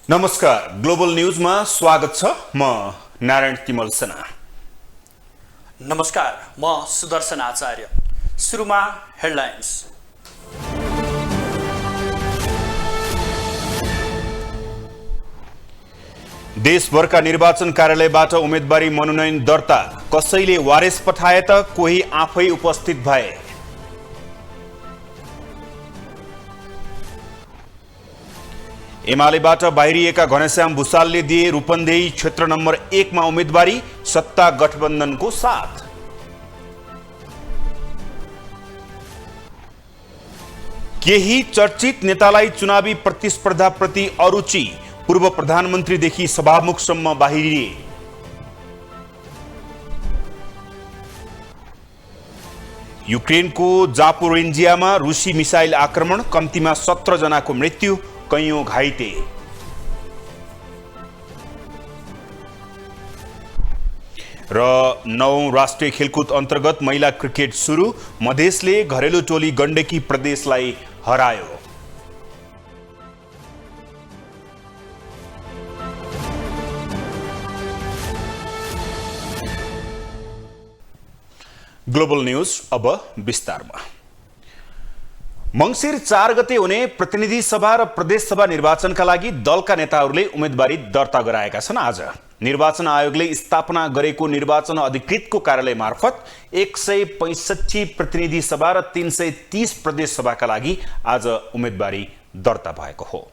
नमस्कार, ग्लोबल न्यूजमा स्वागत छ। म नारायण तिमल सेना। नमस्कार, म सुदर्शन आचार्य। सुरुमा हेडलाइन्स। देशभरका निर्वाचन कार्यालयबाट उम्मेदवारी मनोनयन दर्ता, कसैले वारेस पठाए त कोही आफै उपस्थित भए। एमालेबाट बाहिरिएका घनश्याम भुसालले दिए रूपन्देही क्षेत्र नम्बर 1 मा उम्मेदवारी, सत्ता गठबन्धनको साथ। केही चर्चित नेतालाई चुनावी प्रतिस्पर्धाप्रति अरुचि, पूर्व प्रधानमन्त्रीदेखि सभामुखसम्म बाहिरिए। युक्रेनको जापोरेन्जियामा रुसी मिसाइल आक्रमण, कम्तीमा 17 जनाको मृत्यु, कैयौं घाइते। र 9औं राष्ट्रिय खेलकुद अन्तर्गत महिला क्रिकेट सुरु, मधेसले घरेलु टोली गण्डकी प्रदेशलाई हरायो। ग्लोबल न्यूज अब विस्तारमा। मंसिर 4 गते हुने प्रतिनिधि सभा र प्रदेश सभा निर्वाचनका लागि दलका नेताहरूले उम्मेदवारी दर्ता गराएका छन्। आज निर्वाचन आयोगले स्थापना गरेको निर्वाचन अधिकृतको कार्यालय मार्फत 165 प्रतिनिधि सभा र 330 प्रदेश सभाका लागि आज उम्मेदवारी दर्ता भएको हो।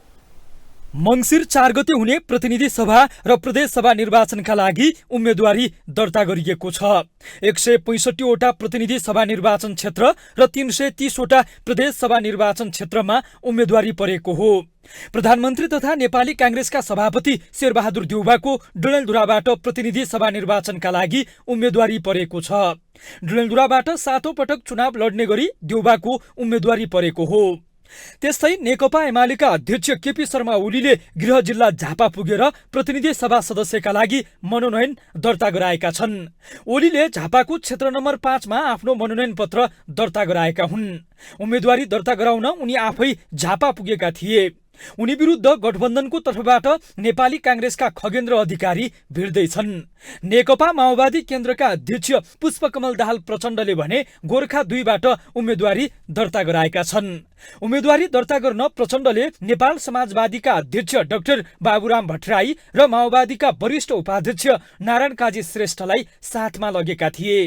मंसिर 4 गते हुने प्रतिनिधि सभा र प्रदेश सभा निर्वाचनका लागि उम्मेदवारी दर्ता गरिएको छ। 165 वटा प्रतिनिधि सभा निर्वाचन क्षेत्र र 330 वटा प्रदेश सभा निर्वाचन क्षेत्रमा उम्मेदवारी परेको हो। प्रधानमन्त्री तथा नेपाली कांग्रेसका सभापति शेरबहादुर देउवाको डडेलधुराबाट प्रतिनिधि सभा निर्वाचनका लागि उम्मेदवारी परेको छ। डडेलधुराबाट 7औं पटक चुनाव लड्ने गरी देउवाको उम्मेदवारी परेको हो। त्यस्तै नेकपा एमालेका अध्यक्ष केपी शर्मा ओलीले गृह जिल्ला झापा पुगेर प्रतिनिधि सभा सदस्यका लागि मनोनयन दर्ता गराएका छन्। ओलीले झापाको क्षेत्र नम्बर 5 मा आफ्नो मनोनयन पत्र दर्ता गराएका हुन्। उम्मेदवारी दर्ता गराउन उनी आफै झापा पुगेका थिए। उनी विरुद्ध गठबन्धनको तर्फबाट नेपाली कांग्रेसका खगेन्द्र अधिकारी भिड्दैछन्। नेकपा माओवादी केन्द्रका अध्यक्ष पुष्पकमल दाहाल प्रचण्डले भने गोर्खा 2 बाट उम्मेदवारी दर्ता गराएका छन्। उम्मेदवारी दर्ता गर्न प्रचण्डले नेपाल समाजवादीका अध्यक्ष डाक्टर बाबुराम भट्टराई र माओवादीका वरिष्ठ उपाध्यक्ष नारायण काजी श्रेष्ठलाई साथमा लगेका थिए।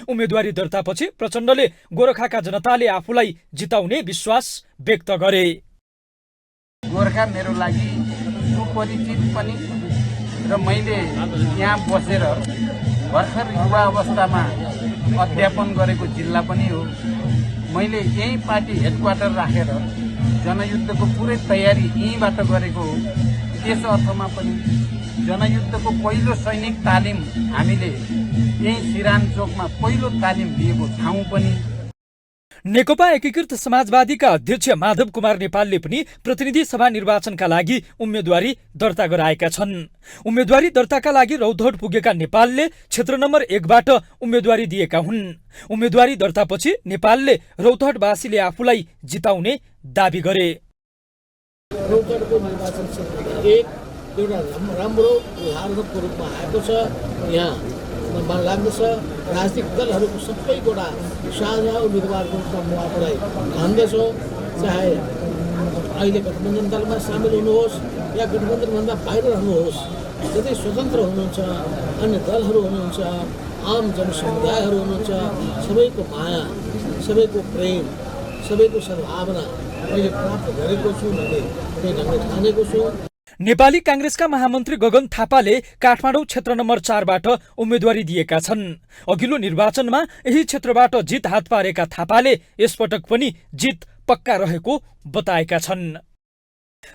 उम्मेदवारी दर्तापछि प्रचण्डले गोर्खाका जनताले आफूलाई जिताउने विश्वास व्यक्त गरे। गोर्खा मेरो लागि सुपरिचित पनि र मैले यहाँ बसेर भर्खर युवा अवस्थामा अध्यापन गरेको जिल्ला पनि हो। मैले यही पार्टी हेडक्वार्टर राखेर जनयुद्धको पुरै तयारी यहीँबाट गरेको हो। त्यस अर्थमा पनि जनयुद्धको पहिलो सैनिक तालिम हामीले यही सिरान चोकमा पहिलो तालिम दिएको ठाउँ पनि। नेकपा एकीकृत समाजवादीका अध्यक्ष माधव कुमार नेपालले पनि प्रतिनिधि सभा निर्वाचनका लागि उम्मेदवारी दर्ता गराएका छन्। उम्मेदवारी दर्ताका लागि रौतहट पुगेका नेपालले क्षेत्र नम्बर 1 बाट उम्मेदवारी दिएका हुन्। उम्मेदवारी दर्तापछि नेपालले रौतहटवासीले आफूलाई जिताउने दाबी गरे। रौतहटको निर्वाचन क्षेत्र 1 एउटा राम्रो उदाहरणको रूपमा आएको छ। यहाँ लाग्दछ राजनीतिक दलहरूको सबैवटा साझा उम्मेदवारको रूपमा म आफूलाई ठान्दछु। चाहे अहिले गठबन्धन दलमा सामेल हुनुहोस् या गठबन्धनभन्दा बाहिर रहनुहोस्, जति स्वतन्त्र हुनुहुन्छ, अन्य दलहरू हुनुहुन्छ, आम जनसमुदायहरू हुनुहुन्छ, सबैको माया, सबैको प्रेम, सबैको सद्भावना मैले प्राप्त गरेको छु भन्ने ढङ्गले ठानेको छु। नेपाली कांग्रेसका महामन्त्री गगन थापाले काठमाडौँ क्षेत्र नम्बर 4 बाट उम्मेदवारी दिएका छन्। अघिल्लो निर्वाचनमा यही क्षेत्रबाट जित हात पारेका थापाले यसपटक पनि जित पक्का रहेको बताएका छन्।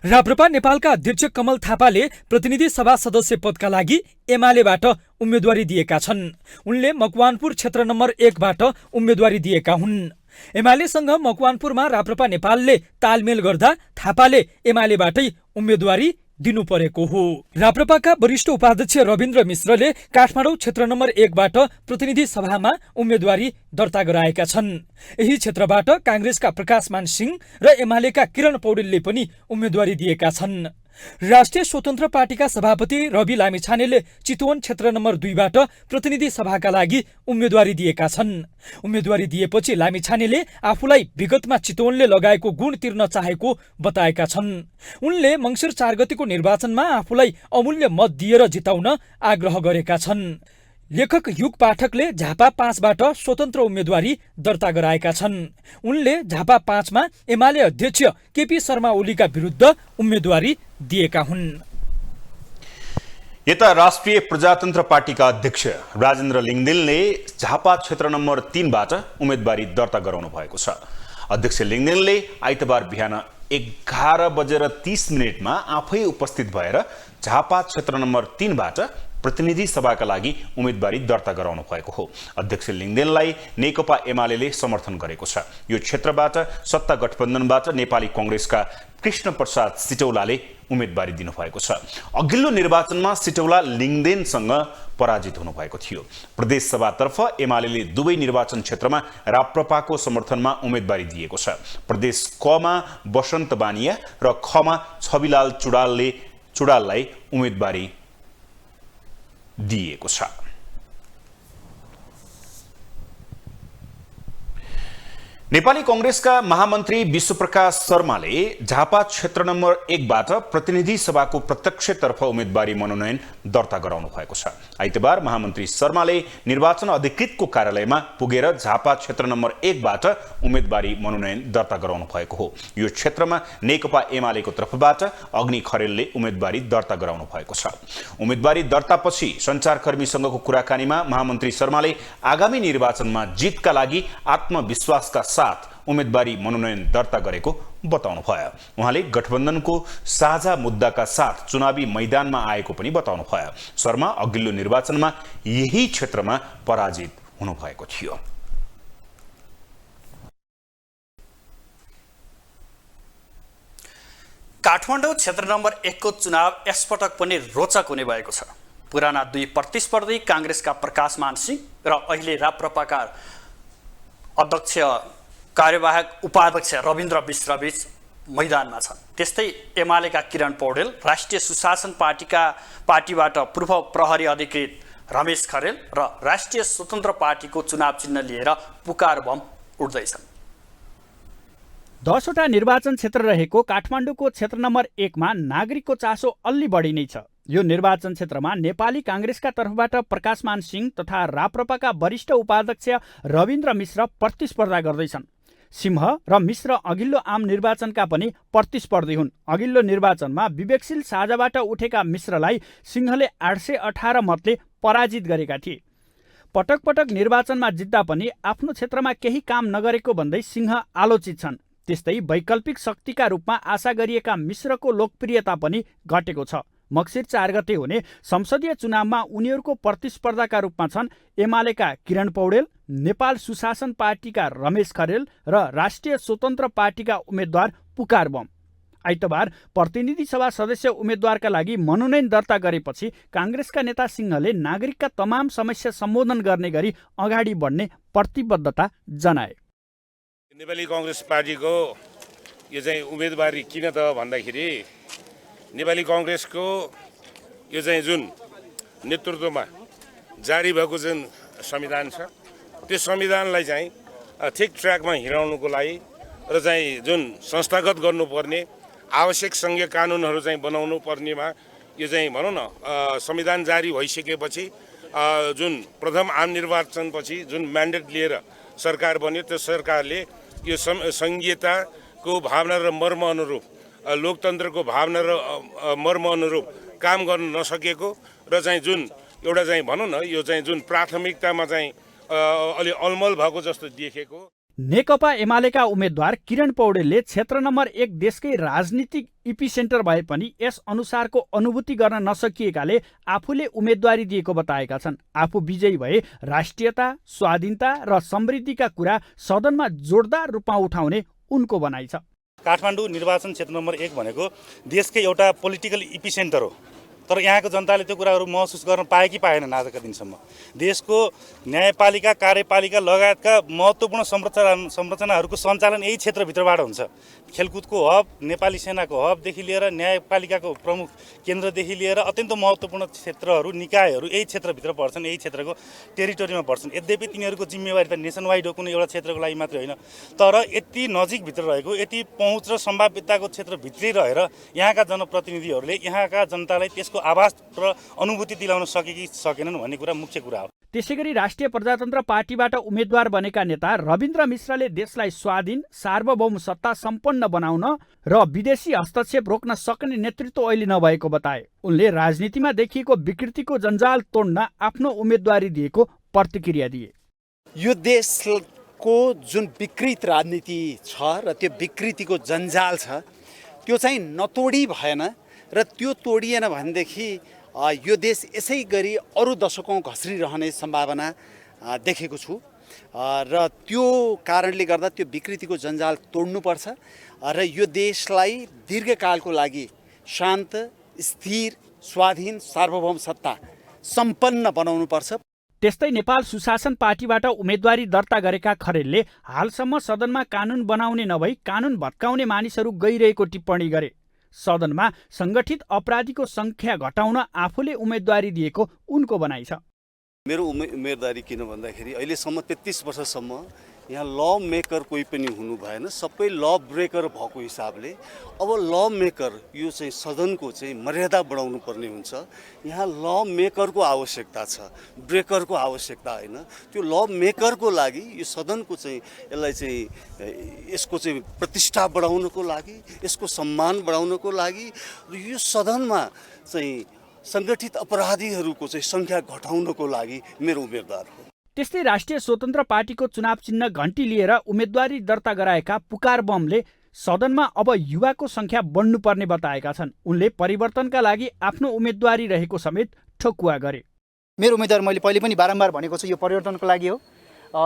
राप्रपा नेपालका अध्यक्ष कमल थापाले प्रतिनिधि सभा सदस्य पदका लागि एमालेबाट उम्मेदवारी दिएका छन्। उनले मकवानपुर क्षेत्र नम्बर 1 बाट उम्मेदवारी दिएका हुन्। एमालेसँग मकवानपुरमा राप्रपा नेपालले तालमेल गर्दा थापाले एमालेबाटै उम्मेदवारी दिनु परेको हो। राप्रपाका वरिष्ठ उपाध्यक्ष रविन्द्र मिश्रले काठमाडौँ क्षेत्र नम्बर 1 बाट प्रतिनिधि सभामा उम्मेदवारी दर्ता गराएका छन्। यही क्षेत्रबाट कांग्रेसका प्रकाशमान सिंह र एमालेका किरण पौडेलले पनि उम्मेदवारी दिएका छन्। राष्ट्रिय स्वतन्त्र पार्टीका सभापति रवि लामिछानेले चितवन क्षेत्र नम्बर 2बाट प्रतिनिधि सभाका लागि उम्मेदवारी दिएका छन्। उम्मेदवारी दिएपछि लामिछानेले आफूलाई विगतमा चितवनले लगाएको गुण तिर्न चाहेको बताएका छन्। उनले मङ्सिर 4 गतेको निर्वाचनमा आफूलाई अमूल्य मत दिएर जिताउन आग्रह गरेका छन्। लेखक युग पाठकले झापा 5बाट स्वतन्त्र उम्मेदवारी दर्ता गराएका छन्। उनले झापा 5मा एमाले अध्यक्ष केपी शर्मा ओलीका विरुद्ध उम्मेदवारी दिएका हुन्। यता राष्ट्रिय प्रजातन्त्र पार्टीका अध्यक्ष राजेन्द्र लिङदेनले झापा क्षेत्र नम्बर 3बाट उम्मेदवारी दर्ता गराउनु भएको छ। अध्यक्ष लिङदेनले आइतबार बिहान 11:30 आफै उपस्थित भएर झापा क्षेत्र नम्बर 3बाट प्रतिनिधि सभाका लागि उम्मेदवारी दर्ता गराउनु भएको हो। अध्यक्ष लिङदेनलाई नेकपा एमाले समर्थन गरेको छ। यो क्षेत्रबाट सत्ता गठबन्धनबाट नेपाली कांग्रेसका कृष्ण प्रसाद सिटौलाले उम्मेदवारी दिनुभएको छ। अघिल्लो निर्वाचनमा सिटौला लिङदेनसँग पराजित हुनुभएको थियो। प्रदेश सभातर्फ एमाले दुवै निर्वाचन क्षेत्रमा राप्रपाको समर्थनमा उम्मेदवारी दिएको छ। प्रदेश कमा बसन्त बानिया र खमा छविलाल चुडाललाई उम्मेदवारी दिएको छ। नेपाली कांग्रेसका महामन्त्री विश्वप्रकाश शर्माले झापा क्षेत्र नम्बर 1बाट प्रतिनिधि सभाको प्रत्यक्षतर्फ उम्मेदवारी मनोनयन दर्ता गराउनु भएको छ। आइतबार महामन्त्री शर्माले निर्वाचन अधिकृतको कार्यालयमा पुगेर झापा क्षेत्र नम्बर 1बाट उम्मेदवारी मनोनयन दर्ता गराउनु भएको हो। यो क्षेत्रमा नेकपा एमालेको तर्फबाट अग्नि खरेलले उम्मेदवारी दर्ता गराउनु भएको छ। उम्मेदवारी दर्तापछि सञ्चारकर्मीसँगको कुराकानीमा महामन्त्री शर्माले आगामी निर्वाचनमा जितका लागि आत्मविश्वासका साथ उम्मेदवारी मनोनयन दर्ता गरेको बताउनु भयो। उहाँले गठबन्धनको साझा मुद्दाका साथ चुनावी मैदानमा आएको पनि बताउनु भयो। शर्मा अघिल्लो निर्वाचनमा यही क्षेत्रमा पराजित हुनुभएको थियो। काठमाडौँ क्षेत्र नम्बर 1 को चुनाव यसपटक पनि रोचक हुने भएको छ। पुराना दुई प्रतिस्पर्धी कांग्रेसका प्रकाशमान सिंह र अहिले राप्रपाका अध्यक्ष कार्यवाहक उपाध्यक्ष रविन्द्र मिश्रबीच मैदानमा छन्। त्यस्तै एमालेका किरण पौडेल, राष्ट्रिय सुशासन पार्टीबाट पूर्व प्रहरी अधिकृत रमेश खरेल र राष्ट्रिय स्वतन्त्र पार्टीको चुनाव चिन्ह लिएर पुकार बम उड्दैछन्। 10 वटा निर्वाचन क्षेत्र रहेको काठमाडौँको क्षेत्र नम्बर 1 मा नागरिकको चासो अलि बढी नै छ। यो निर्वाचन क्षेत्रमा नेपाली कांग्रेसका तर्फबाट प्रकाशमान सिंह तथा राप्रपाका वरिष्ठ उपाध्यक्ष रविन्द्र मिश्र प्रतिस्पर्धा गर्दैछन्। सिंह र मिश्र अघिल्लो आम निर्वाचनका पनि प्रतिस्पर्धी हुन्। अघिल्लो निर्वाचनमा विवेकशील साझाबाट उठेका मिश्रलाई सिंहले 818 मतले पराजित गरेका थिए। पटक पटक निर्वाचनमा जित्दा पनि आफ्नो क्षेत्रमा केही काम नगरेको भन्दै सिंह आलोचित छन्। त्यस्तै वैकल्पिक शक्तिका रूपमा आशा गरिएका मिश्रको लोकप्रियता पनि घटेको छ। मक्सिर 4 गते हुने संसदीय चुनावमा उनीहरूको प्रतिस्पर्धाका रूपमा छन् एमालेका किरण पौडेल, नेपाल सुशासन पार्टीका रमेश खरेल र राष्ट्रिय स्वतन्त्र पार्टीका उम्मेद्वार पुकार बम। आइतबार प्रतिनिधि सभा सदस्य उम्मेद्वारका लागि मनोनयन दर्ता गरेपछि कांग्रेसका नेता सिंहले नागरिकका तमाम समस्या सम्बोधन गर्ने गरी अगाडि बढ्ने प्रतिबद्धता जनाए। नेपाली कांग्रेस पार्टीको यो चाहिँ उम्मेदवारी किन त भन्दाखेरि नेपाली कांग्रेसको यो चाहिँ जुन नेतृत्वमा जारी भएको जुन संविधान छ त्यो संविधानलाई चाहिँ ठिक ट्र्याकमा हिँडाउनुको लागि र चाहिँ जुन संस्थागत गर्नुपर्ने आवश्यक सङ्घीय कानुनहरू चाहिँ बनाउनु पर्नेमा यो चाहिँ भनौँ न संविधान जारी भइसकेपछि जुन प्रथम आम निर्वाचनपछि जुन म्यान्डेट लिएर सरकार बन्यो त्यो सरकारले यो सङ्घीयताको भावना र मर्म अनुरूप लोकतन्त्रको भावना र मर्म अनुरूप काम गर्न नसकेको र चाहिँ जुन एउटा चाहिँ भनौँ न यो चाहिँ जुन प्राथमिकतामा चाहिँ अलि अलमल भएको जस्तो देखेको। नेकपा एमालेका उम्मेद्वार किरण पौडेलले क्षेत्र नम्बर 1 देशकै राजनीतिक इपिसेन्टर भए पनि यस अनुसारको अनुभूति गर्न नसकिएकाले आफूले उम्मेदवारी दिएको बताएका छन्। आफू विजयी भए राष्ट्रियता, स्वाधीनता र समृद्धिका कुरा सदनमा जोरदार रूपमा उठाउने उनको भनाइ छ। काठमाडौँ निर्वाचन क्षेत्र नम्बर 1 भनेको देशकै एउटा पोलिटिकल इपिसेन्टर हो, तर यहाँको जनताले त्यो कुराहरू महसुस गर्न पाए कि पाएनन्। आजका दिनसम्म देशको न्यायपालिका, कार्यपालिका लगायतका महत्त्वपूर्ण संरचनाहरूको सञ्चालन यही क्षेत्रभित्रबाट हुन्छ। खेलकुदको हब, नेपाली सेनाको हबदेखि लिएर न्यायपालिकाको प्रमुख केन्द्रदेखि लिएर अत्यन्त महत्त्वपूर्ण क्षेत्रहरू, निकायहरू यही क्षेत्रभित्र पर्छन्, यही क्षेत्रको टेरिटोरीमा पर्छन्। यद्यपि तिनीहरूको जिम्मेवारी त नेसनवाइड हो, कुनै एउटा क्षेत्रको लागि मात्रै होइन। तर यति नजिकभित्र रहेको, यति पहुँच र सम्भाव्यताको क्षेत्रभित्रै रहेर यहाँका जनप्रतिनिधिहरूले यहाँका जनतालाई त्यसको आभास र अनुभूति दिलाउन सके कि सकेनन् भन्ने कुरा मुख्य कुरा हो। त्यसैगरी राष्ट्रिय प्रजातन्त्र पार्टीबाट उम्मेद्वार बनेका नेता रविन्द्र मिश्रले देशलाई स्वाधीन सार्वभौम सत्ता सम्पन्न बनाउन र विदेशी हस्तक्षेप रोक्न सक्ने नेतृत्व अहिले नभएको बताए। उनले राजनीतिमा देखिएको विकृतिको जन्जाल तोड्न आफ्नो उम्मेदवारी दिएको प्रतिक्रिया दिए। यो देशको जुन विकृत राजनीति छ र त्यो विकृतिको जन्जाल छ त्यो चाहिँ नतोडी भएन र त्यो तोडिएन भनेदेखि यो देश यसै गरी अरू दशकौँ घस्रिरहने सम्भावना देखेको छु र त्यो कारणले गर्दा त्यो विकृतिको जन्जाल तोड्नुपर्छ र यो देशलाई दीर्घकालको लागि शान्त, स्थिर, स्वाधीन, सार्वभौम सत्ता सम्पन्न बनाउनुपर्छ। त्यस्तै नेपाल सुशासन पार्टीबाट उम्मेदवारी दर्ता गरेका खरेलले हालसम्म सदनमा कानुन बनाउने नभई कानुन भत्काउने मानिसहरू गइरहेको टिप्पणी गरे। सदनमा सङ्गठित अपराधीको सङ्ख्या घटाउन आफूले उम्मेदवारी दिएको उनको भनाइ छ। मेरो उम्मेदवारी किन भन्दाखेरि अहिलेसम्म 33 वर्षसम्म यहाँ ल मेकर कोही पनि हुनु भएन, सबै ल ब्रेकर भएको हिसाबले अब ल मेकर यो चाहिँ सदनको चाहिँ मर्यादा बढाउनु पर्ने हुन्छ। यहाँ ल मेकरको आवश्यकता छ, ब्रेकरको आवश्यकता होइन। त्यो ल मेकरको लागि यो सदनको चाहिँ यसलाई चाहिँ यसको चाहिँ प्रतिष्ठा बढाउनको लागि, यसको सम्मान बढाउनको लागि यो सदनमा चाहिँ सङ्गठित अपराधीहरूको चाहिँ सङ्ख्या घटाउनको लागि मेरो उम्मेदवार हो। त्यस्तै राष्ट्रिय स्वतन्त्र पार्टीको चुनाव चिन्ह घण्टी लिएर उम्मेदवारी दर्ता गराएका पुकार बमले सदनमा अब युवाको सङ्ख्या बढ्नुपर्ने बताएका छन्। उनले परिवर्तनका लागि आफ्नो उम्मेदवारी रहेको समेत ठोकुवा गरे। मेरो उम्मेदवार मैले पहिले पनि बारम्बार भनेको छु, यो परिवर्तनको लागि हो।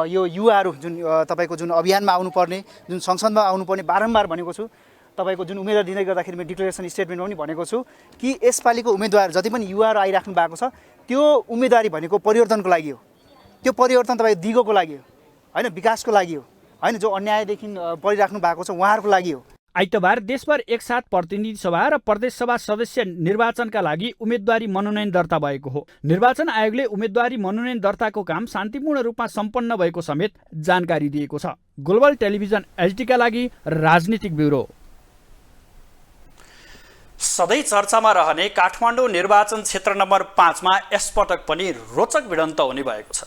यो युवाहरू जुन तपाईँको जुन अभियानमा आउनुपर्ने, जुन संसदमा आउनुपर्ने बारम्बार भनेको छु। तपाईँको जुन उम्मेदवार दिँदै गर्दाखेरि मैले डिक्लेरेसन स्टेटमेन्टमा पनि भनेको छु कि यसपालिको उम्मेदवार जति पनि युवाहरू आइराख्नु भएको छ त्यो उम्मेदवारी भनेको परिवर्तनको लागि हो। त्यो परिवर्तन तपाईँको दिगोको लागि हो होइन, विकासको लागि हो होइन, जो अन्यायदेखि परिराख्नु भएको छ उहाँहरूको लागि हो। आइतबार देशभर एकसाथ प्रतिनिधि सभा र प्रदेश सभा सदस्य निर्वाचनका लागि उम्मेदवारी मनोनयन दर्ता भएको हो। निर्वाचन आयोगले उम्मेदवारी मनोनयन दर्ताको काम शान्तिपूर्ण रूपमा सम्पन्न भएको समेत जानकारी दिएको छ। ग्लोबल टेलिभिजन एचडीका लागि राजनीतिक ब्युरो। सधैँ चर्चामा रहने काठमाडौँ निर्वाचन क्षेत्र नम्बर 5 मा यसपटक पनि रोचक भिडन्त हुने भएको छ।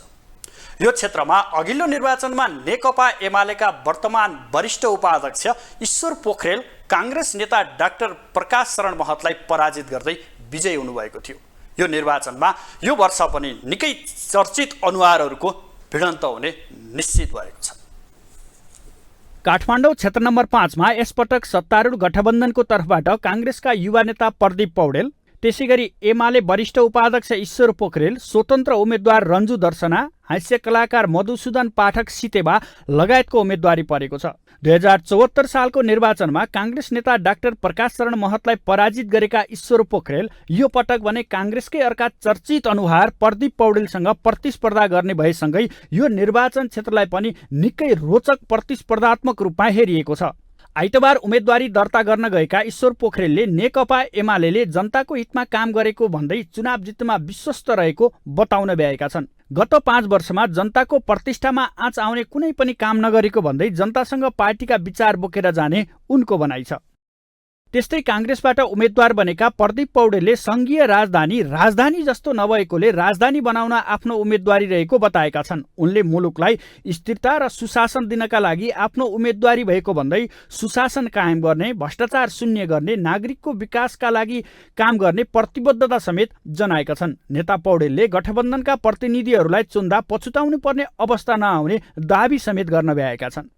यो क्षेत्रमा अघिल्लो निर्वाचनमा नेकपा एमालेका वर्तमान वरिष्ठ उपाध्यक्ष ईश्वर पोखरेल काङ्ग्रेस नेता डाक्टर प्रकाश शरण महतलाई पराजित गर्दै विजयी हुनुभएको थियो। यो निर्वाचनमा यो वर्ष पनि निकै चर्चित अनुहारहरूको भिडन्त हुने निश्चित भएको छ। काठमाडौँ क्षेत्र नम्बर 5 मा यसपटक सत्तारूढ गठबन्धनको तर्फबाट काङ्ग्रेसका युवा नेता प्रदीप पौडेल, त्यसैगरी एमाले वरिष्ठ उपाध्यक्ष ईश्वर पोखरेल, स्वतन्त्र उम्मेद्वार रन्जु दर्शना, हास्य कलाकार मधुसूदन पाठक सितेबा लगायतको उम्मेदवारी परेको छ। 2074 सालको निर्वाचनमा काङ्ग्रेस नेता डाक्टर प्रकाश शरण महतलाई पराजित गरेका ईश्वर पोखरेल यो पटक भने काङ्ग्रेसकै अर्का चर्चित अनुहार प्रदीप पौडेलसँग प्रतिस्पर्धा गर्ने भएसँगै यो निर्वाचन क्षेत्रलाई पनि निकै रोचक प्रतिस्पर्धात्मक रूपमा हेरिएको छ। आइतबार उम्मेदवारी दर्ता गर्न गएका ईश्वर पोखरेलले नेकपा एमाले जनताको हितमा काम गरेको भन्दै चुनाव जित्नमा विश्वस्त रहेको बताउन भ्याएका छन्। गत 5 वर्षमा जनताको प्रतिष्ठामा आँच आउने कुनै पनि काम नगरेको भन्दै जनतासँग पार्टीका विचार बोकेर जाने उनको भनाइ छ। त्यस्तै काङ्ग्रेसबाट उम्मेद्वार बनेका प्रदीप पौडेलले सङ्घीय राजधानी जस्तो नभएकोले राजधानी बनाउन आफ्नो उम्मेदवारी रहेको बताएका छन्। उनले मुलुकलाई स्थिरता र सुशासन दिनका लागि आफ्नो उम्मेदवारी भएको भन्दै सुशासन कायम गर्ने, भ्रष्टाचार शून्य गर्ने, नागरिकको विकासका लागि काम गर्ने प्रतिबद्धता समेत जनाएका छन्। नेता पौडेलले गठबन्धनका प्रतिनिधिहरूलाई चुन्दा पछुताउनु पर्ने अवस्था नआउने दाबी समेत गर्न भ्याएका छन्।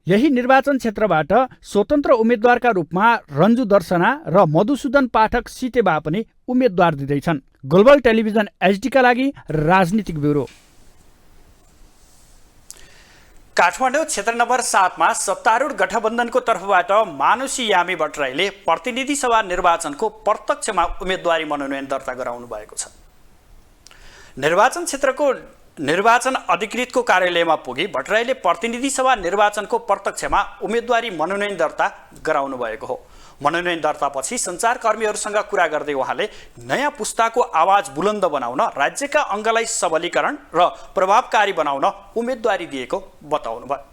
यही निर्वाचन क्षेत्रबाट स्वतन्त्र उम्मेद्वारका रूपमा रन्जु दर्शना र मधुसूदन पाठक सितेबा पनि उम्मेद्वार दिँदैछन्। ग्लोबल टेलिभिजन एचडीका लागि राजनीतिक ब्युरो। काठमाडौँ क्षेत्र नम्बर 7 मा सत्तारूढ गठबन्धनको तर्फबाट मानुषी यामी भट्टराईले प्रतिनिधि सभा निर्वाचनको प्रत्यक्षमा उम्मेदवारी मनोनयन दर्ता गराउनु भएको छ। निर्वाचन क्षेत्रको निर्वाचन अधिकृतको कार्यालयमा पुगी भट्टराईले प्रतिनिधि सभा निर्वाचनको प्रत्यक्षमा उम्मेदवारी मनोनयन दर्ता गराउनु भएको हो। मनोनयन दर्तापछि सञ्चारकर्मीहरूसँग कुरा गर्दै उहाँले नयाँ पुस्ताको आवाज बुलन्द बनाउन राज्यका अङ्गलाई सबलीकरण र प्रभावकारी बनाउन उम्मेदवारी दिएको बताउनुभयो।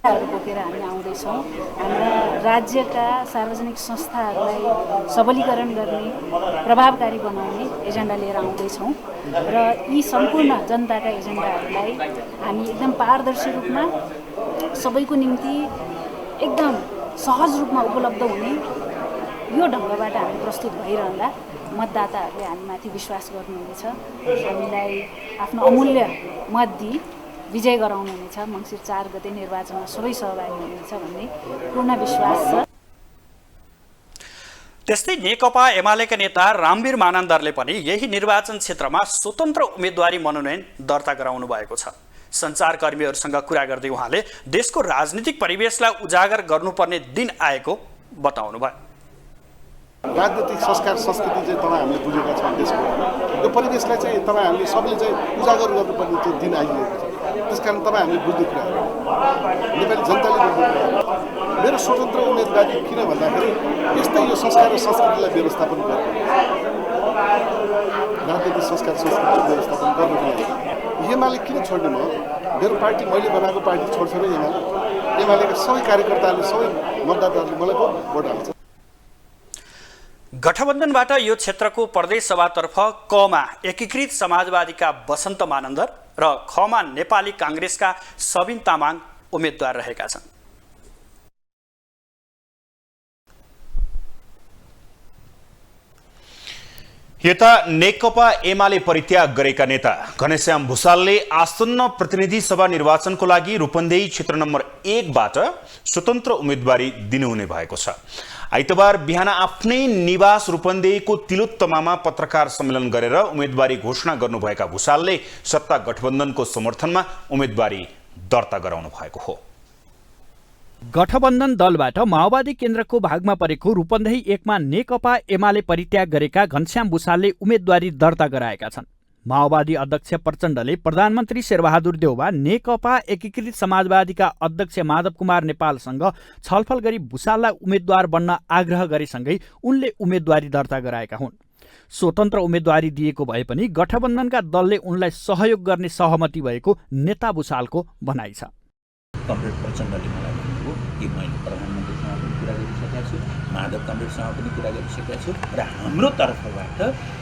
बोकेर हामी आउँदैछौँ। हाम्रा राज्यका सार्वजनिक संस्थाहरूलाई सबलीकरण गर्ने, प्रभावकारी बनाउने एजेन्डा लिएर आउँदैछौँ र यी सम्पूर्ण जनताका एजेन्डाहरूलाई हामी एकदम पारदर्शी रूपमा सबैको निम्ति एकदम सहज रूपमा उपलब्ध हुने यो ढङ्गबाट हामी प्रस्तुत भइरहँदा मतदाताहरूले हामीमाथि विश्वास गर्नुहुनेछ, हामीलाई आफ्नो अमूल्य मत दिई विजय गराउनुहुनेछ। मङ्सिर 4 गते निर्वाचनमा सबै सहभागी हुनुहुन्छ भन्ने पूर्ण विश्वास छ। त्यस्तै नेकपा एमालेका नेता रामवीर मानन्दरले पनि यही निर्वाचन क्षेत्रमा स्वतन्त्र उम्मेदवारी मनोनयन दर्ता गराउनु भएको छ। सञ्चारकर्मीहरूसँग कुरा गर्दै उहाँले देशको राजनीतिक परिवेशलाई उजागर गर्नुपर्ने दिन आएको बताउनुभयो। राजनीतिक संस्कार संस्कृति चाहिँ तपाईँ हामीले बुझेका छौँ देशको, यो परिवेशलाई चाहिँ तपाईँ हामीले सबले चाहिँ उजागर गर्नुपर्ने त्यो दिन आइरहेको छ। त्यस कारण तपाईँ हामीले बुझ्ने कुरा नेपाली जनताले बुझ्ने कुरा मेरो स्वतन्त्र उम्मेदवारी किन भन्दाखेरि यस्तै यो संस्कार र संस्कृतिलाई व्यवस्थापन गर्नु, राजनीतिक संस्कार संस्कृति व्यवस्थापन गर्नुको लागि एमाले किन छोड्ने? मेरो पार्टी मैले बनाएको पार्टी छोड्छ र एमालेका सबै कार्यकर्ताहरूले सबै मतदाताहरूले मलाई भोट हाल्छ। गठबन्धनबाट यो क्षेत्रको प्रदेश सभातर्फ कमा एकीकृत समाजवादीका वसन्त मानन्दर र खमा नेपाली काङ्ग्रेसका सबिन तामाङ उम्मेदवार रहेका छन्। यता नेकपा एमाले परित्याग गरेका नेता घनश्याम भुसालले आसन्न प्रतिनिधि सभा निर्वाचनको लागि रूपन्देही क्षेत्र नम्बर 1बाट स्वतन्त्र उम्मेदवारी दिनुहुने भएको छ। आइतबार बिहान आफ्नै निवास रूपन्देहीको तिलोत्तमामा पत्रकार सम्मेलन गरेर उम्मेदवारी घोषणा गर्नुभएका भुसालले सत्ता गठबन्धनको समर्थनमा उम्मेदवारी दर्ता गराउनु भएको हो। गठबन्धन दलबाट माओवादी केन्द्रको भागमा परेको रूपन्देही 1मा नेकपा एमाले परित्याग गरेका घनश्याम भुसालले उम्मेदवारी दर्ता गराएका छन्। माओवादी अध्यक्ष प्रचण्डले प्रधानमन्त्री शेरबहादुर देउवा नेकपा एकीकृत समाजवादीका अध्यक्ष माधव कुमार नेपालसँग छलफल गरी भुसाललाई उम्मेद्वार बन्न आग्रह गरेसँगै उनले उम्मेदवारी दर्ता गराएका हुन्। स्वतन्त्र उम्मेदवारी दिएको भए पनि गठबन्धनका दलले उनलाई सहयोग गर्ने सहमति भएको नेता भुसालको भनाइ छ। कमरेड प्रचण्डले मलाई भन्नुभयो कि मैले प्रधानमन्त्रीसँग पनि कुरा गरिसकेका छु, माधव कमरेडसँग पनि कुरा गरिसकेका छु र हाम्रो तर्फबाट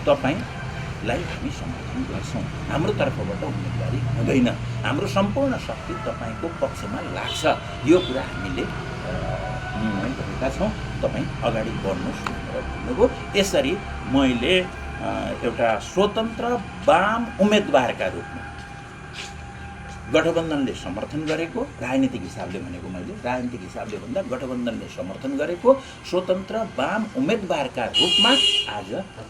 तपाईँलाई हामी समर्थन गर्छौँ। हाम्रो तर्फबाट उम्मेदवारी हुँदैन, हाम्रो सम्पूर्ण शक्ति तपाईँको पक्षमा लाग्छ, यो कुरा हामीले निर्णय गरेका छौँ, तपाईँ अगाडि बढ्नुहोस् भनेर भन्नुभयो। यसरी मैले एउटा स्वतन्त्र वाम उम्मेदवारका रूपमा गठबन्धनले समर्थन गरेको, राजनीतिक हिसाबले भनेको मैले राजनीतिक हिसाबले भन्दा गठबन्धनले समर्थन गरेको स्वतन्त्र वाम उम्मेदवारका रूपमा आज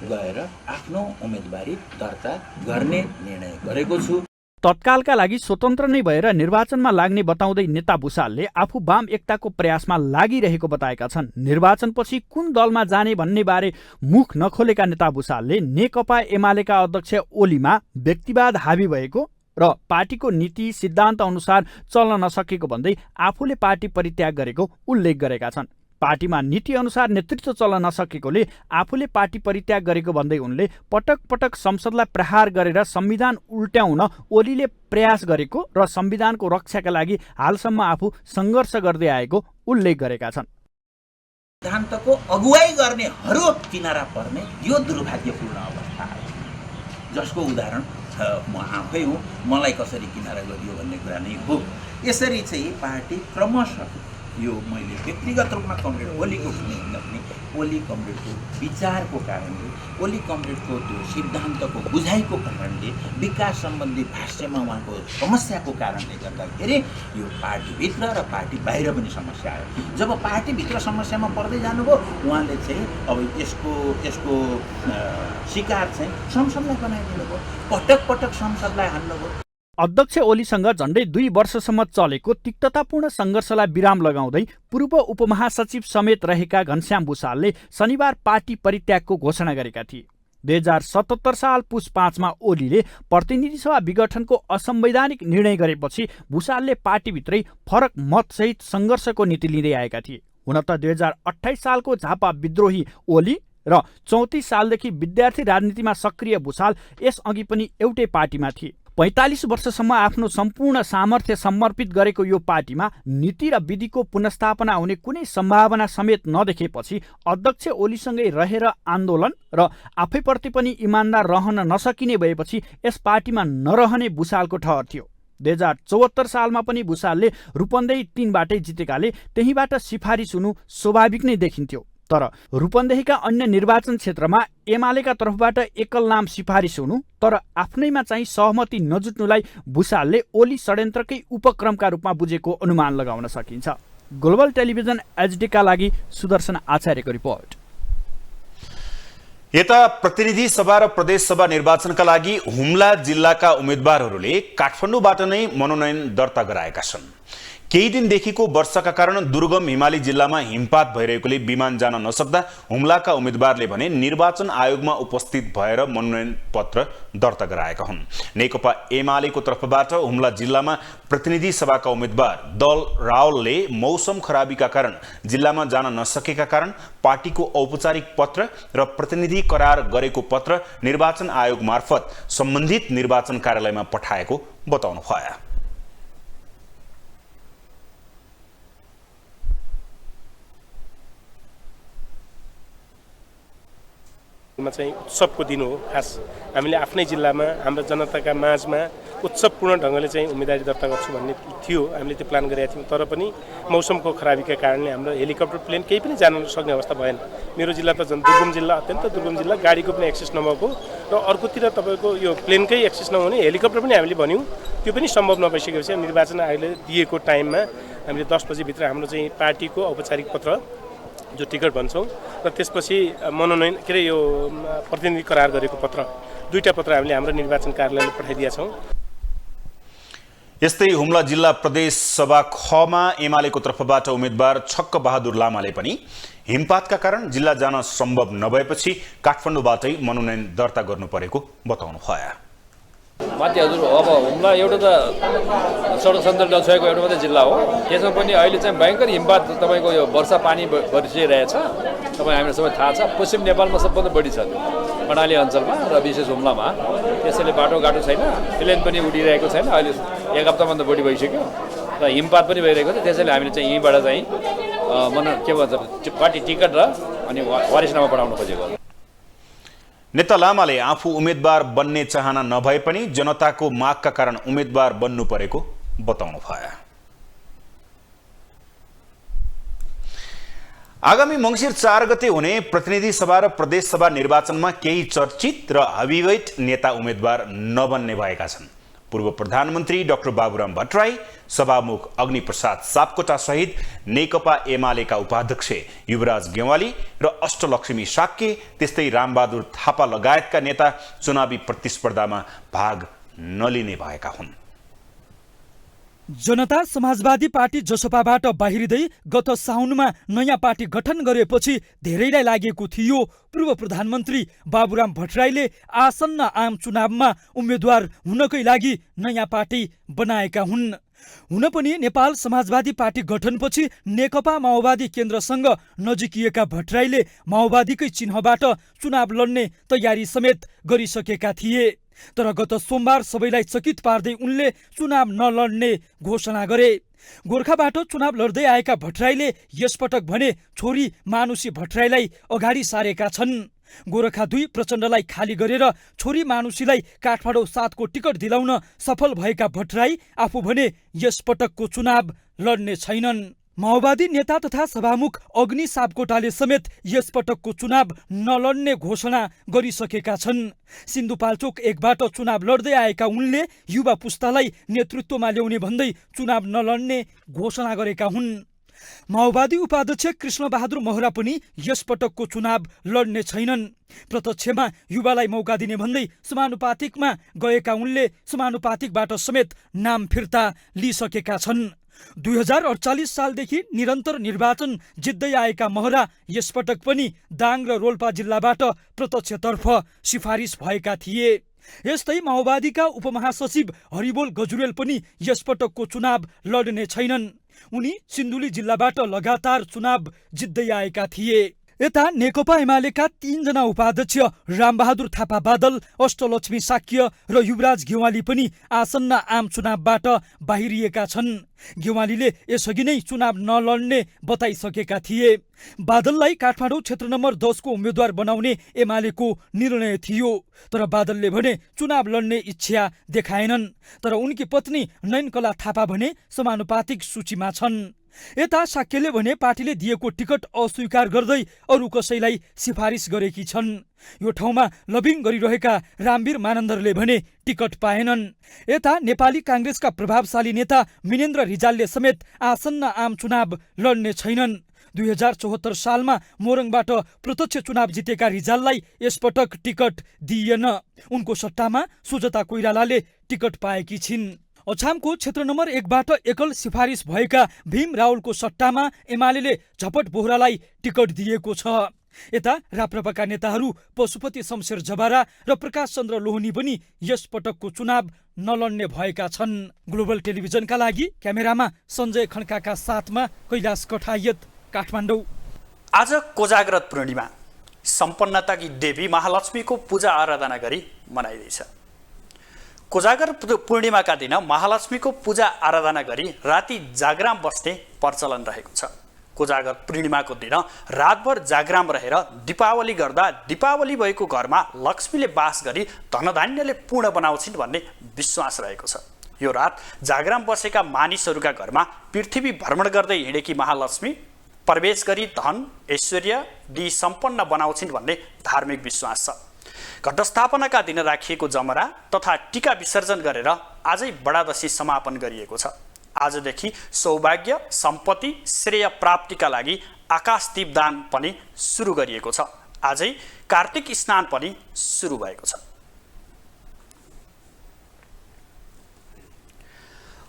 गएर आफ्नो उम्मेदवारी दर्ता गर्ने निर्णय गरेको छु। तत्कालका लागि स्वतन्त्र नै भएर निर्वाचनमा लाग्ने बताउँदै नेता भुसालले आफू वाम एकताको प्रयासमा लागिरहेको बताएका छन्। निर्वाचनपछि कुन दलमा जाने भन्ने बारे मुख नखोलेका नेता भुसालले नेकपा एमालेका अध्यक्ष ओलीमा व्यक्तिवाद हावी भएको र पार्टीको नीति सिद्धान्त अनुसार चल्न नसकेको भन्दै आफूले पार्टी परित्याग गरेको उल्लेख गरेका छन्। पार्टीमा नीति अनुसार नेतृत्व चल्न नसकेकोले आफूले पार्टी परित्याग गरेको भन्दै उनले पटक पटक संसदलाई प्रहार गरेर संविधान उल्ट्याउन ओलीले प्रयास गरेको र संविधानको रक्षाका लागि हालसम्म आफू सङ्घर्ष गर्दै आएको उल्लेख गरेका छन्। सिद्धान्तको अगुवाई गर्नेहरू किनारा पर्ने यो दुर्भाग्यपूर्ण अवस्था हो, जसको उदाहरण म आफै हुँ। मलाई कसरी किनारा गरियो भन्ने कुरा नै हो। यसरी चाहिँ पार्टी क्रमशः यो मैले व्यक्तिगत रूपमा कमरेड ओलीको भन्दा पनि ओली कमरेडको विचारको कारणले, ओली कमरेडको त्यो सिद्धान्तको बुझाइको कारणले, विकास सम्बन्धी भाष्यमा उहाँको समस्याको कारणले गर्दाखेरि यो पार्टीभित्र र पार्टी बाहिर पनि समस्या आयो। जब पार्टीभित्र समस्यामा पर्दै जानुभयो उहाँले चाहिँ अब यसको शिकार चाहिँ संसदलाई बनाइदिनु भयो, पटक पटक संसदलाई हान्नुभयो। अध्यक्ष ओलीसँग झण्डै 2 वर्षसम्म चलेको तिक्ततापूर्ण सङ्घर्षलाई विराम लगाउँदै पूर्व उपमहासचिव समेत रहेका घनश्याम भुसालले शनिबार पार्टी परित्यागको घोषणा गरेका थिए। 2077 साल पुस 5 मा ओलीले प्रतिनिधि सभा विघटनको असंवैधानिक निर्णय गरेपछि भुसालले पार्टीभित्रै फरक मतसहित सङ्घर्षको नीति लिँदै आएका थिए। हुन त 2028 सालको झापा विद्रोही ओली र 34 सालदेखि विद्यार्थी राजनीतिमा सक्रिय भुसाल यसअघि पनि एउटै पार्टीमा थिए। 45 वर्षसम्म आफ्नो सम्पूर्ण सामर्थ्य समर्पित गरेको यो पार्टीमा नीति र विधिको पुनर्स्थापना हुने कुनै सम्भावना समेत नदेखेपछि अध्यक्ष ओलीसँगै रहेर आन्दोलन र आफैप्रति पनि इमान्दार रहन नसकिने भएपछि यस पार्टीमा नरहने भुसालको ठहर थियो। 2074 सालमा पनि भुसालले रूपन्देही 3 बाटै जितेकाले त्यहीबाट सिफारिस हुनु स्वाभाविक नै देखिन्थ्यो। तर रूपन्देहीका अन्य निर्वाचन क्षेत्रमा एमालेका तर्फबाट एकल नाम सिफारिस हुनु तर आफ्नैमा चाहिँ सहमति नजुट्नुलाई भुसालले ओली षड्यन्त्रकै उपक्रमका रूपमा बुझेको अनुमान लगाउन सकिन्छ। ग्लोबल टेलिभिजन एचडीका लागि सुदर्शन आचार्यको रिपोर्ट। यता प्रतिनिधि सभा र प्रदेश सभा निर्वाचनका लागि हुम्ला जिल्लाका उम्मेद्वारहरूले काठमाडौँबाट नै मनोनयन दर्ता गराएका छन्। केही दिनदेखिको वर्षाका कारण दुर्गम हिमाली जिल्लामा हिमपात भइरहेकोले विमान जान नसक्दा हुम्लाका उम्मेद्वारले भने निर्वाचन आयोगमा उपस्थित भएर मनोनयन पत्र दर्ता गराएका हुन्। नेकपा एमालेको तर्फबाट हुम्ला जिल्लामा प्रतिनिधि सभाका उम्मेद्वार दल रावलले मौसम खराबीका कारण जिल्लामा जान नसकेका कारण पार्टीको औपचारिक पत्र र प्रतिनिधि करार गरेको पत्र निर्वाचन आयोग मार्फत सम्बन्धित निर्वाचन कार्यालयमा पठाएको बताउनु भयो। चाहिँ उत्सवको दिन हो। खास हामीले आफ्नै जिल्लामा हाम्रो जनताका माझमा उत्सवपूर्ण ढङ्गले चाहिँ उम्मेदवारी दर्ता गर्छु भन्ने थियो। हामीले त्यो प्लान गरेका थियौँ तर पनि मौसमको खराबीका कारणले हाम्रो हेलिकप्टर प्लेन केही पनि जान सक्ने अवस्था भएन। मेरो जिल्ला त दुर्गम जिल्ला, अत्यन्त दुर्गम जिल्ला, गाडीको पनि एक्सेस नभएको र अर्कोतिर तपाईँको यो प्लेनकै एक्सेस नहुने, हेलिकप्टर पनि हामीले भन्यौँ त्यो पनि सम्भव नभइसकेपछि निर्वाचन आयोगले दिएको टाइममा हामीले 10 बजीभित्र हाम्रो चाहिँ पार्टीको औपचारिक पत्र जो टिकट भन्छौँ र त्यसपछि मनोनयन के अरे यो प्रतिनिधि करार गरेको पत्र, दुईटा पत्र हामीले हाम्रो निर्वाचन कार्यालयले पठाइदिएका छौँ। यस्तै हुम्ला जिल्ला प्रदेश सभा खमा एमालेको तर्फबाट उम्मेद्वार छक्क बहादुर लामाले पनि हिमपातका कारण जिल्ला जान सम्भव नभएपछि काठमाडौँबाटै मनोनयन दर्ता गर्नु परेको बताउनु भयो। माथि हजुर अब हुम्ला एउटा त सडक सञ्जाल नछोएको एउटा मात्रै जिल्ला हो। त्यसमा पनि अहिले चाहिँ भयङ्कर हिमपात तपाईँको यो वर्षा पानी बढिरहेछ। तपाईँ हामीलाई सबै थाहा छ पश्चिम नेपालमा सबभन्दा बढी छ त्यो कर्णाली अञ्चलमा र विशेष हुम्लामा। त्यसैले बाटोघाटो छैन, प्लेन पनि उडिरहेको छैन। अहिले 1 हप्ताभन्दा बढी भइसक्यो र हिमपात पनि भइरहेको छ। त्यसैले हामीले चाहिँ यहीँबाट चाहिँ के भन्छ पार्टी टिकट र अनि वारिसनामा पठाउनु खोजेको। नेता लामाले आफू उम्मेद्वार बन्ने चाहना नभए पनि जनताको मागका कारण उम्मेद्वार बन्नु परेको बताउनु भयो। आगामी मंसिर 4 गते हुने प्रतिनिधि सभा र प्रदेश सभा निर्वाचनमा केही चर्चित र हेभीवेट नेता उम्मेद्वार नबन्ने भएका छन्। पूर्व प्रधानमन्त्री डाक्टर बाबुराम भट्टराई, सभामुख अग्निप्रसाद सापकोटा सहित नेकपा एमालेका उपाध्यक्ष युवराज गेवाली र अष्टलक्ष्मी साक्य, त्यस्तै रामबहादुर थापा लगायतका नेता चुनावी प्रतिस्पर्धामा भाग नलिने भएका हुन्। जनता समाजवादी पार्टी जसपाबाट बाहिरिँदै गत साउनमा नयाँ पार्टी गठन गरेपछि धेरैलाई लागेको थियो पूर्व प्रधानमन्त्री बाबुराम भट्टराईले आसन्न आम चुनावमा उम्मेद्वार हुनकै लागि नयाँ पार्टी बनाएका हुन्। हुन पनि नेपाल समाजवादी पार्टी गठनपछि नेकपा माओवादी केन्द्रसँग नजिकिएका भट्टराईले माओवादीकै चिन्हबाट चुनाव लड्ने तयारी समेत गरिसकेका थिए। तर गत सोमबार सबैलाई चकित पार्दै उनले चुनाव नलड्ने घोषणा गरे। गोर्खाबाट चुनाव लड्दै आएका भट्टराईले यसपटक भने छोरी मानुषी भट्टराईलाई अगाडि सारेका छन्। गोरखा 2 प्रचण्डलाई खाली गरेर छोरी मानुषीलाई काठमाडौँ 7 को टिकट दिलाउन सफल भएका भट्टराई आफू भने यसपटकको चुनाव लड्ने छैनन्। माओवादी नेता तथा सभामुख अग्नि सापकोटाले समेत यसपटकको चुनाव नलड्ने घोषणा गरिसकेका छन्। सिन्धुपाल्चोक 1बाट चुनाव लड्दै आएका उनले युवा पुस्तालाई नेतृत्वमा ल्याउने भन्दै चुनाव नलड्ने घोषणा गरेका हुन्। माओवादी उपाध्यक्ष कृष्ण बहादुर महरा पनि यसपटकको चुनाव लड्ने छैनन्। प्रत्यक्षमा युवालाई मौका दिने भन्दै समानुपातिकमा गएका उनले समानुपातिकबाट समेत नाम फिर्ता लिइसकेका छन्। 2048 सालदेखि निरन्तर निर्वाचन जित्दै आएका महरा यसपटक पनि दाङ र रोल्पा जिल्लाबाट प्रत्यक्षतर्फ सिफारिस भएका थिए। यस्तै माओवादीका उपमहासचिव हरिबोल गजुरेल पनि यसपटकको चुनाव लड्ने छैनन्। उनी सिन्धुली जिल्लाबाट लगातार चुनाव जित्दै आएका थिए। यता नेकपा एमालेका 3 जना उपाध्यक्ष रामबहादुर थापा बादल, अष्टलक्ष्मी साक्य र युवराज गेवाली पनि आसन्न आम चुनावबाट बाहिरिएका छन्। गेवालीले यसअघि नै चुनाव नलड्ने बताइसकेका थिए। बादललाई काठमाडौँ क्षेत्र नम्बर 10 को उम्मेद्वार बनाउने एमालेको निर्णय थियो, तर बादलले भने चुनाव लड्ने इच्छा देखाएनन्। तर उनकी पत्नी नयनकला थापा भने समानुपातिक सूचीमा छन्। यता साक्यले भने पार्टीले दिएको टिकट अस्वीकार गर्दै अरू कसैलाई सिफारिस गरेकी छन्। यो ठाउँमा लबिङ गरिरहेका रामवीर मानन्दरले भने टिकट पाएनन्। यता नेपाली काङ्ग्रेसका प्रभावशाली नेता मिनेन्द्र रिजालले समेत आसन्न आम चुनाव लड्ने छैनन्। 2074 सालमा मोरङबाट प्रत्यक्ष चुनाव जितेका रिजाललाई यसपटक टिकट दिइएन। उनको सट्टामा सुजता कोइरालाले टिकट पाएकी छिन्। अछामको क्षेत्र नम्बर 1 बाट एकल सिफारिस भएका भीम रावलको सट्टामा एमाले झपट बोहरालाई टिकट दिएको छ। यता राप्रपाका नेताहरू पशुपति शमशेर जबारा र प्रकाश चन्द्र लोहनी पनि यस पटकको चुनाव नलड्ने भएका छन्। ग्लोबल टेलिभिजनका लागि क्यामेरामा सञ्जय खड्काका साथमा कैलाश कठायत, काठमाडौँ। आज कोजाग्रत पूर्णिमा सम्पन्नताकी देवी महालक्ष्मीको पूजा आराधना गरी मनाइँदैछ। कोजागर पूर्णिमाका दिन महालक्ष्मीको पूजा आराधना गरी राति जागराम बस्ने प्रचलन रहेको छ। कोजागर पूर्णिमाको दिन रातभर जागराम रहेर दीपावली गर्दा दीपावली भएको घरमा लक्ष्मीले बास गरी धनधान्यले पूर्ण बनाउँछिन् भन्ने विश्वास रहेको छ। यो रात जागराम बसेका मानिसहरूका घरमा पृथ्वी भ्रमण गर्दै हिँडेकी महालक्ष्मी प्रवेश गरी धन ऐश्वर्य दिई सम्पन्न बनाउँछिन् भन्ने धार्मिक विश्वास छ। घटस्थापनाका दिन राखिएको जमरा तथा टीका विसर्जन गरेर आजै बडादशी समापन गरिएको छ। आजदेखि सौभाग्य, सम्पत्ति, श्रेय प्राप्तिका लागि आकाश दीपदान पनि सुरु गरिएको छ। आजै कार्तिक स्नान पनि सुरु भएको छ।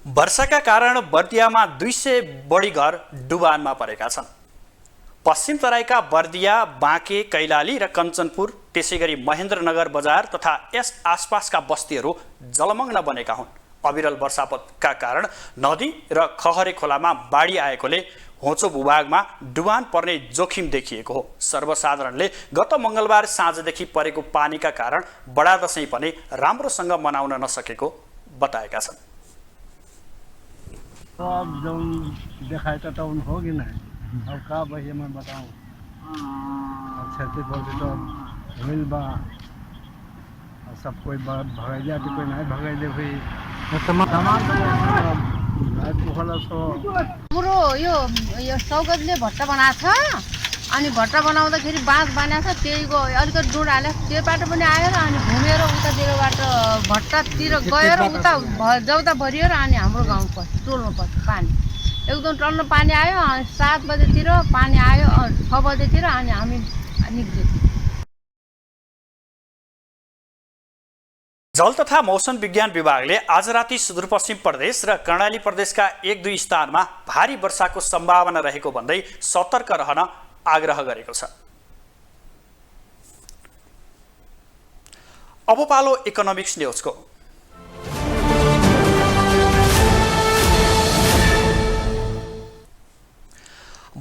वर्षाका कारण बर्दियामा 200 बढी घर डुबानमा परेका छन्। पश्चिम तराईका बर्दिया, बाँके, कैलाली र कञ्चनपुर, त्यसैगरी महेन्द्रनगर बजार तथा यस आसपासका बस्तीहरू जलमग्न बनेका हुन्। अविरल वर्षापातका कारण नदी र खहरे खोलामा बाढी आएकोले होचो भूभागमा डुबान पर्ने जोखिम देखिएको हो। सर्वसाधारणले गत मङ्गलबार साँझदेखि परेको पानीका कारण बडा दशैं पनि राम्रोसँग मनाउन नसकेको बताएका छन्। अब जौन देखाए त टाउन हो कि नहीं, अब का भैया मैं बताऊं। क्षतिपूर्ति तो हुई बा, सब कोई भगाई जाती, कोई नहीं भगाई दे हुई हाम्रो यो सौगतले भट्टा बनाएको छ। अनि भट्टा बनाउँदाखेरि बाँस बनाएको छ, त्यहीको अलिकति डुँड हाल्यो, त्यो बाटो पनि आयो र अनि घुमेर उतातिरबाट भट्टातिर गएर उता जौता भरियो र अनि हाम्रो गाउँ पर्छ, टोलमा पर्छ पानी। एकदम टल्लो पानी आयो, 7 बजेतिर पानी आयो, 6 बजेतिर अनि हामी निक्ल्यौँ। जल तथा मौसम विज्ञान विभागले आज राति सुदूरपश्चिम प्रदेश र कर्णाली प्रदेशका 1-2 स्थानमा भारी वर्षाको सम्भावना रहेको भन्दै सतर्क रहन आग्रह गरेको छ। अब पालो इकोनोमिक्स न्युजको।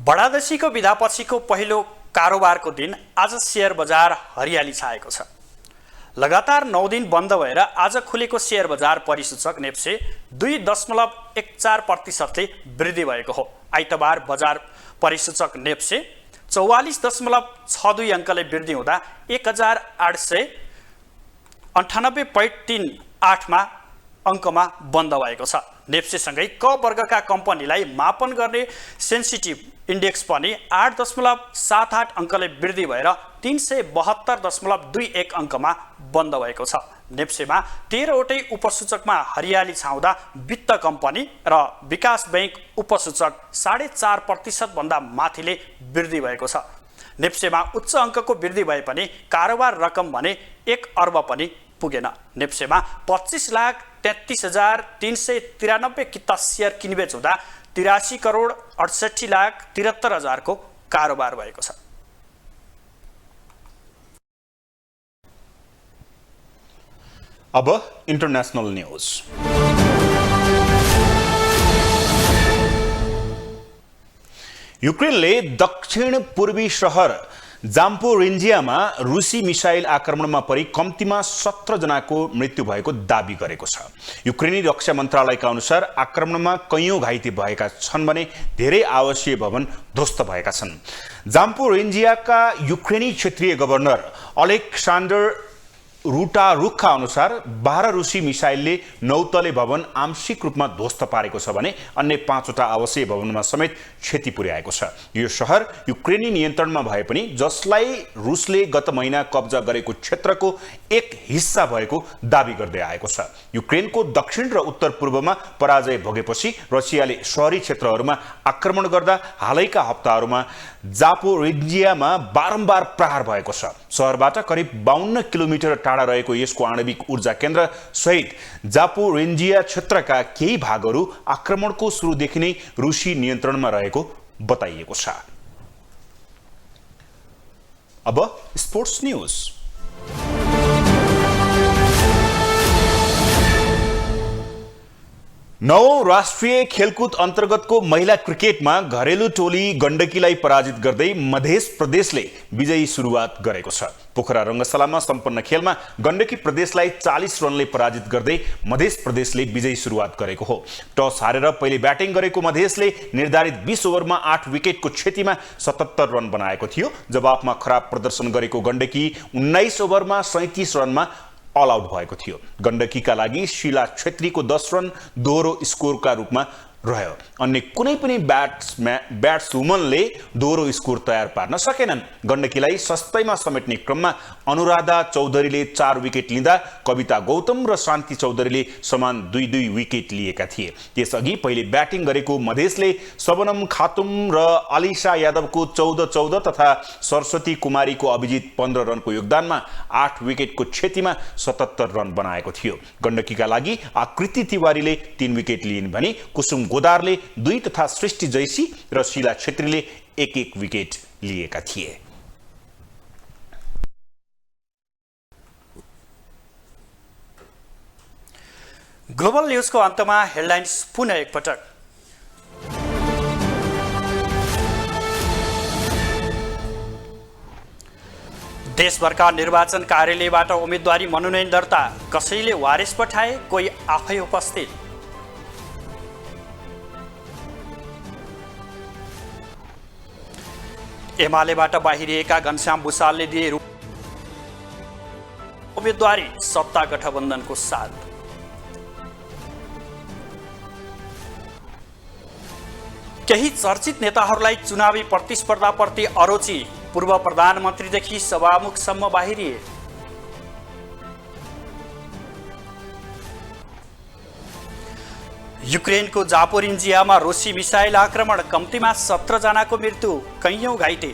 बडादशीको बिदापछिको पहिलो कारोबारको दिन आज शेयर बजार हरियाली छाएको छ। लगातार 9 दिन बन्द भएर आज खुलेको शेयर बजार परिसूचक नेप्से 2.14% वृद्धि भएको हो। आइतबार बजार परिसूचक नेप्से 44.62 अङ्कले वृद्धि हुँदा 1898.38 अङ्कमा बन्द भएको छ। नेप्सेसँगै क वर्गका कम्पनीलाई मापन गर्ने सेन्सिटिभ इन्डेक्स पनि 8.78 अङ्कले वृद्धि भएर 372.21 अङ्कमा बन्द भएको छ। नेप्सेमा 13वटै उपसूचकमा हरियाली छाउँदा वित्त कम्पनी र विकास बैंक उपसूचक 4.5% भन्दा माथिले वृद्धि भएको छ। नेप्सेमा उच्च अङ्कको वृद्धि भए पनि कारोबार रकम भने 1 अर्ब पनि पुगेन। नेप्सेमा 25,33,393 किता शेयर किनबेच हुँदा 83 करोड 68 लाख 73 हजारको कारोबार भएको छ। अब इन्टरनेशनल न्यूज। युक्रेनले दक्षिण पूर्वी शहर जाम्पोरिन्जियामा रुसी मिसाइल आक्रमणमा परि कम्तीमा 17 जनाको मृत्यु भएको दाबी गरेको छ। युक्रेनी रक्षा मन्त्रालयका अनुसार आक्रमणमा कैयौं घाइते भएका छन् भने धेरै आवासीय भवन ध्वस्त भएका छन्। जाम्पोरिन्जियाका युक्रेनी क्षेत्रीय गभर्नर अलेक्सान्डर रुटारुखका अनुसार 12 रुसी मिसाइलले 9 तले भवन आंशिक रूपमा ध्वस्त पारेको छ भने अन्य 5 वटा आवासीय भवनमा समेत क्षति पुर्याएको छ। यो शहर युक्रेनी नियन्त्रणमा भए पनि जसलाई रुसले गत महिना कब्जा गरेको क्षेत्रको एक हिस्सा भएको दाबी गर्दै आएको छ। युक्रेनको दक्षिण र उत्तर पूर्वमा पराजय भोगेपछि रसियाले शहरी क्षेत्रहरूमा आक्रमण गर्दा हालैका हप्ताहरूमा जापोरिन्जियामा बारम्बार प्रहार भएको छ। शहरबाट करिब 52 किलोमिटर टाढा रहेको यसको आणविक ऊर्जा केन्द्र सहित जापोरिन्जिया क्षेत्रका केही भागहरू आक्रमणको सुरुदेखि नै रुसी नियन्त्रणमा रहेको बताइएको छ। अब स्पोर्ट्स न्यूज। नवौं राष्ट्रिय खेलकुद अन्तर्गतको महिला क्रिकेटमा घरेलु टोली गण्डकीलाई पराजित गर्दै मध्य प्रदेशले विजयी सुरुवात गरेको छ। पोखरा रंगशालामा सम्पन्न खेलमा गण्डकी प्रदेशलाई 40 रनले पराजित गर्दै मध्य प्रदेशले विजयी सुरुवात गरेको हो। टस हारेर पहिले ब्याटिङ गरेको मधेसले निर्धारित 20 ओभरमा 8 विकेटको क्षतिमा 77 रन बनाएको थियो। जवाफमा खराब प्रदर्शन गरेको गण्डकी 19 ओभरमा 37 रनमा अल आउट भएको थियो। गण्डकीका लागि शीला छेत्रीको 10 रन दोहोरो स्कोरका रूपमा रह्यो। अन्य कुनै पनि ब्याट्सवुमनले दोहोरो स्कोर तयार पार्न सकेनन्। गण्डकीलाई सस्तैमा समेट्ने क्रममा अनुराधा चौधरीले 4 विकेट लिँदा कविता गौतम र शान्ति चौधरीले समान 2-2 विकेट लिएका थिए। त्यसअघि पहिले ब्याटिङ गरेको मधेसले सबनम खातुम र अलिसा यादवको 14-14 तथा सरस्वती कुमारीको अभिजित 15 रनको योगदानमा 8 विकेटको क्षतिमा 77 रन बनाएको थियो। गण्डकीका लागि आकृति तिवारीले 3 विकेट लिइन् भने कुसुम गोदारले 2 तथा सृष्टि जैसी र शीला छेत्रीले 1-1 विकेट लिएका थिए। ग्लोबल न्यूजको अन्तमा हेडलाइन्स पुनः एकपटक। देशभरका निर्वाचन कार्यालयबाट उम्मेदवारी मनोनयन दर्ता, कसैले वारिस पठाए, कोही आफै उपस्थित। एमालेबाट बाहिरिएका घनश्याम भुसालले दिए उम्मेदवारी, सत्ता गठबन्धनको साथ। केही चर्चित नेताहरूलाई चुनावी प्रतिस्पर्धाप्रति अरुचि, पूर्व प्रधानमन्त्रीदेखि सभामुखसम्म बाहिरिए। युक्रेनको जापोरिन्जियामा रुसी मिसाइल आक्रमण, कम्तीमा 17 जनाको मृत्यु, कैयौं घाइते।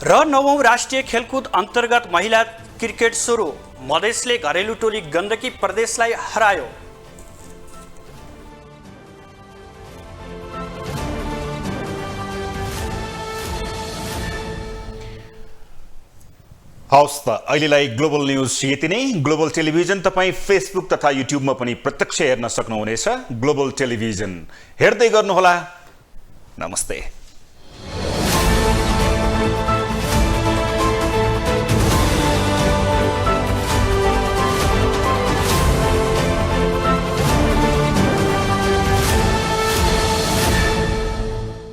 र नवौं राष्ट्रिय खेलकुद अन्तर्गत महिला क्रिकेट सुरु, मधेसले घरेलु टोली गण्डकी प्रदेशलाई हरायो। हवस् त अहिलेलाई ग्लोबल न्यूज यति नै। ग्लोबल टेलिभिजन तपाईँ फेसबुक तथा युट्युबमा पनि प्रत्यक्ष हेर्न सक्नुहुनेछ। ग्लोबल टेलिभिजन हेर्दै गर्नुहोला। नमस्ते।